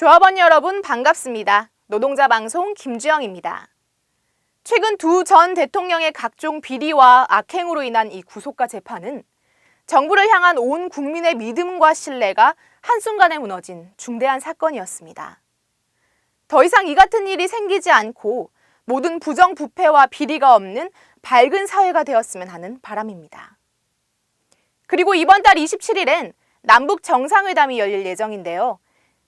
조합원 여러분 반갑습니다. 노동자 방송 김주영입니다. 최근 두 전 대통령의 각종 비리와 악행으로 인한 이 구속과 재판은 정부를 향한 온 국민의 믿음과 신뢰가 한순간에 무너진 중대한 사건이었습니다. 더 이상 이 같은 일이 생기지 않고 모든 부정부패와 비리가 없는 밝은 사회가 되었으면 하는 바람입니다. 그리고 이번 달 27일엔 남북 정상회담이 열릴 예정인데요.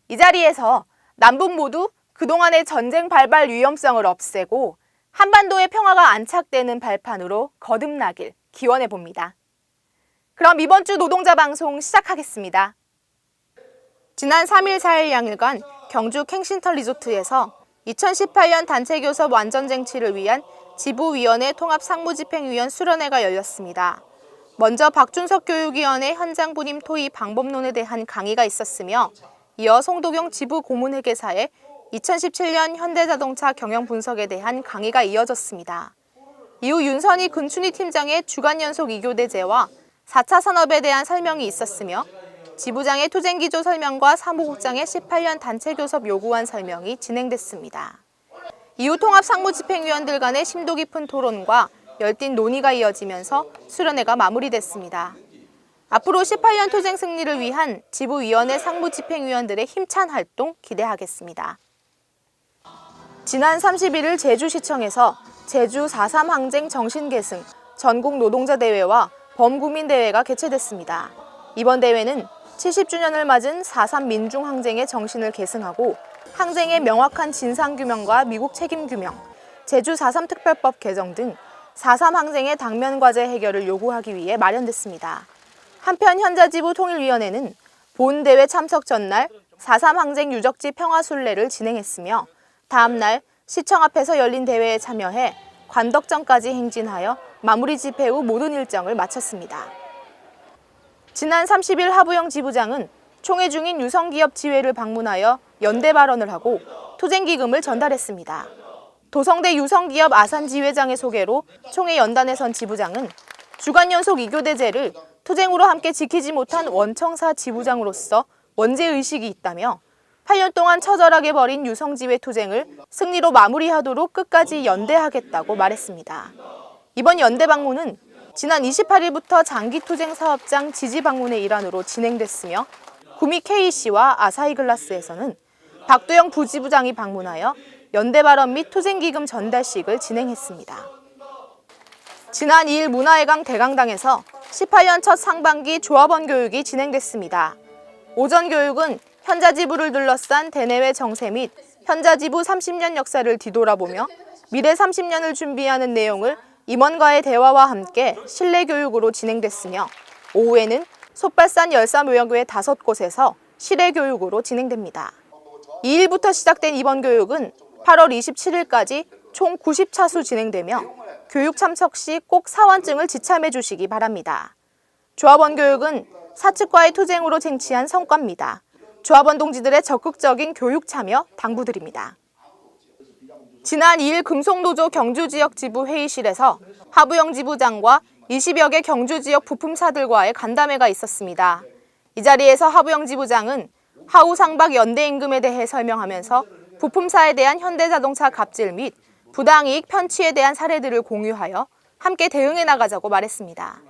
이 자리에서 남북 모두 그동안의 전쟁 발발 위험성을 없애고 한반도의 평화가 안착되는 발판으로 거듭나길 기원해 봅니다. 그럼 이번 주 노동자 방송 시작하겠습니다. 지난 3일, 4일 양일간 경주 캥싱턴 리조트에서 2018년 단체교섭 완전쟁취를 위한 지부위원회 통합상무집행위원 수련회가 열렸습니다. 먼저 박준석 교육위원회 현장 분임 토의 방법론에 대한 강의가 있었으며 이어 송도경 지부 고문회계사의 2017년 현대자동차 경영 분석에 대한 강의가 이어졌습니다. 이후 윤선희 근춘희 팀장의 주간 연속 2교대제와 4차 산업에 대한 설명이 있었으며 지부장의 투쟁기조 설명과 사무국장의 18년 단체교섭 요구안 설명이 진행됐습니다. 이후 통합상무집행위원들 간의 심도 깊은 토론과 열띤 논의가 이어지면서 수련회가 마무리됐습니다. 앞으로 18년 투쟁 승리를 위한 지부위원회 상무집행위원들의 힘찬 활동 기대하겠습니다. 지난 31일 제주시청에서 제주 4.3 항쟁 정신계승 전국 노동자 대회와 범구민 대회가 개최됐습니다. 이번 대회는 70주년을 맞은 4.3 민중항쟁의 정신을 계승하고 항쟁의 명확한 진상규명과 미국 책임규명, 제주 4.3 특별법 개정 등 4.3 항쟁의 당면 과제 해결을 요구하기 위해 마련됐습니다. 한편 현자지부 통일위원회는 본 대회 참석 전날 4.3 항쟁 유적지 평화순례를 진행했으며 다음 날 시청 앞에서 열린 대회에 참여해 관덕정까지 행진하여 마무리 집회 후 모든 일정을 마쳤습니다. 지난 30일 하부영 지부장은 총회 중인 유성기업 지회를 방문하여 연대 발언을 하고 투쟁기금을 전달했습니다. 도성대 유성기업 아산지회장의 소개로 총회 연단에 선 지부장은 주간 연속 2교대제를 투쟁으로 함께 지키지 못한 원청사 지부장으로서 원죄의식이 있다며 8년 동안 처절하게 벌인 유성지회 투쟁을 승리로 마무리하도록 끝까지 연대하겠다고 말했습니다. 이번 연대 방문은 지난 28일부터 장기투쟁 사업장 지지 방문의 일환으로 진행됐으며 구미 KC와 아사히글라스에서는 박두영 부지부장이 방문하여 연대 발언 및 투쟁기금 전달식을 진행했습니다. 지난 2일 문화회관 대강당에서 18년 첫 상반기 조합원 교육이 진행됐습니다. 오전 교육은 현자지부를 둘러싼 대내외 정세 및 현자지부 30년 역사를 뒤돌아보며 미래 30년을 준비하는 내용을 임원과의 대화와 함께 실내교육으로 진행됐으며 오후에는 솥발산 열사묘역외 5곳에서 실외교육으로 진행됩니다. 2일부터 시작된 이번 교육은 8월 27일까지 총 90차수 진행되며 교육 참석 시 꼭 사원증을 지참해 주시기 바랍니다. 조합원 교육은 사측과의 투쟁으로 쟁취한 성과입니다. 조합원 동지들의 적극적인 교육 참여 당부드립니다. 지난 2일 금속노조 경주지역 지부 회의실에서 하부영 지부장과 20여 개 경주지역 부품사들과의 간담회가 있었습니다. 이 자리에서 하부영 지부장은 하우상박 연대임금에 대해 설명하면서 부품사에 대한 현대자동차 갑질 및 부당이익 편취에 대한 사례들을 공유하여 함께 대응해 나가자고 말했습니다.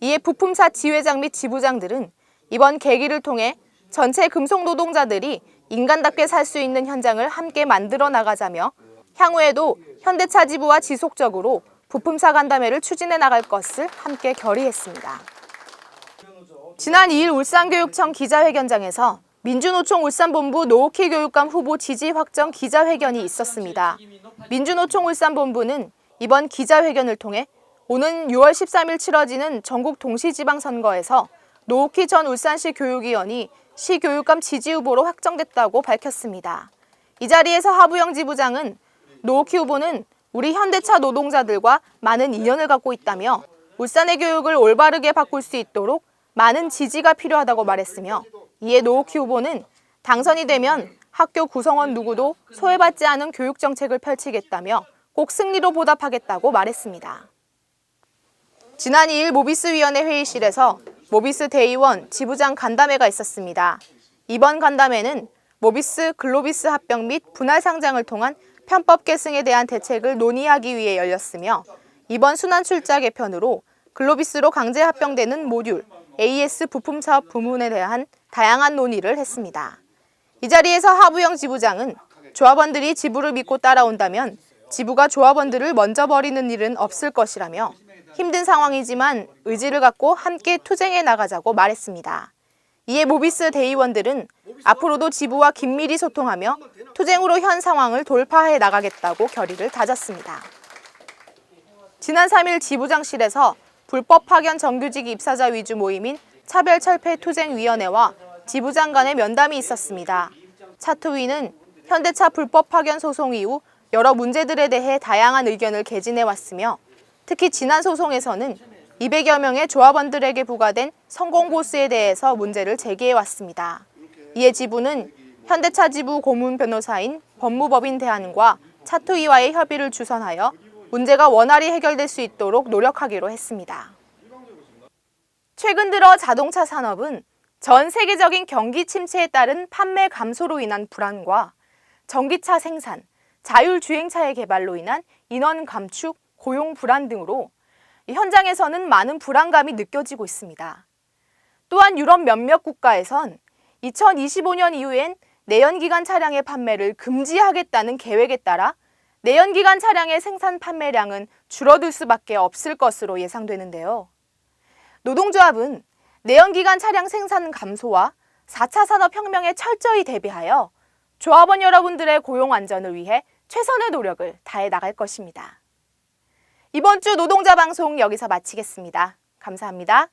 이에 부품사 지회장 및 지부장들은 이번 계기를 통해 전체 금속 노동자들이 인간답게 살 수 있는 현장을 함께 만들어 나가자며 향후에도 현대차 지부와 지속적으로 부품사 간담회를 추진해 나갈 것을 함께 결의했습니다. 지난 2일 울산교육청 기자회견장에서 민주노총 울산본부 노옥희 교육감 후보 지지 확정 기자회견이 있었습니다. 민주노총 울산본부는 이번 기자회견을 통해 오는 6월 13일 치러지는 전국 동시지방선거에서 노옥희 전 울산시 교육위원이 시 교육감 지지 후보로 확정됐다고 밝혔습니다. 이 자리에서 하부영 지부장은 노옥희 후보는 우리 현대차 노동자들과 많은 인연을 갖고 있다며 울산의 교육을 올바르게 바꿀 수 있도록 많은 지지가 필요하다고 말했으며 이에 노옥희 후보는 당선이 되면 학교 구성원 누구도 소외받지 않은 교육 정책을 펼치겠다며 꼭 승리로 보답하겠다고 말했습니다. 지난 2일 모비스위원회 회의실에서 모비스 대의원 지부장 간담회가 있었습니다. 이번 간담회는 모비스 글로비스 합병 및 분할 상장을 통한 편법 계승에 대한 대책을 논의하기 위해 열렸으며 이번 순환 출자 개편으로 글로비스로 강제 합병되는 모듈, AS 부품 사업 부문에 대한 다양한 논의를 했습니다. 이 자리에서 하부영 지부장은 조합원들이 지부를 믿고 따라온다면 지부가 조합원들을 먼저 버리는 일은 없을 것이라며 힘든 상황이지만 의지를 갖고 함께 투쟁해 나가자고 말했습니다. 이에 모비스 대의원들은 앞으로도 지부와 긴밀히 소통하며 투쟁으로 현 상황을 돌파해 나가겠다고 결의를 다졌습니다. 지난 3일 지부장실에서 불법 파견 정규직 입사자 위주 모임인 차별철폐투쟁위원회와 지부장 간의 면담이 있었습니다. 차투위는 현대차 불법 파견 소송 이후 여러 문제들에 대해 다양한 의견을 개진해왔으며 특히 지난 소송에서는 200여 명의 조합원들에게 부과된 성공보수에 대해서 문제를 제기해왔습니다. 이에 지부는 현대차 지부 고문 변호사인 법무법인 대안과 차투위와의 협의를 주선하여 문제가 원활히 해결될 수 있도록 노력하기로 했습니다. 최근 들어 자동차 산업은 전 세계적인 경기 침체에 따른 판매 감소로 인한 불안과 전기차 생산, 자율주행차의 개발로 인한 인원 감축, 고용 불안 등으로 현장에서는 많은 불안감이 느껴지고 있습니다. 또한 유럽 몇몇 국가에선 2025년 이후엔 내연기관 차량의 판매를 금지하겠다는 계획에 따라 내연기관 차량의 생산 판매량은 줄어들 수밖에 없을 것으로 예상되는데요. 노동조합은 내연기관 차량 생산 감소와 4차 산업혁명에 철저히 대비하여 조합원 여러분들의 고용 안전을 위해 최선의 노력을 다해 나갈 것입니다. 이번 주 노동자 방송 여기서 마치겠습니다. 감사합니다.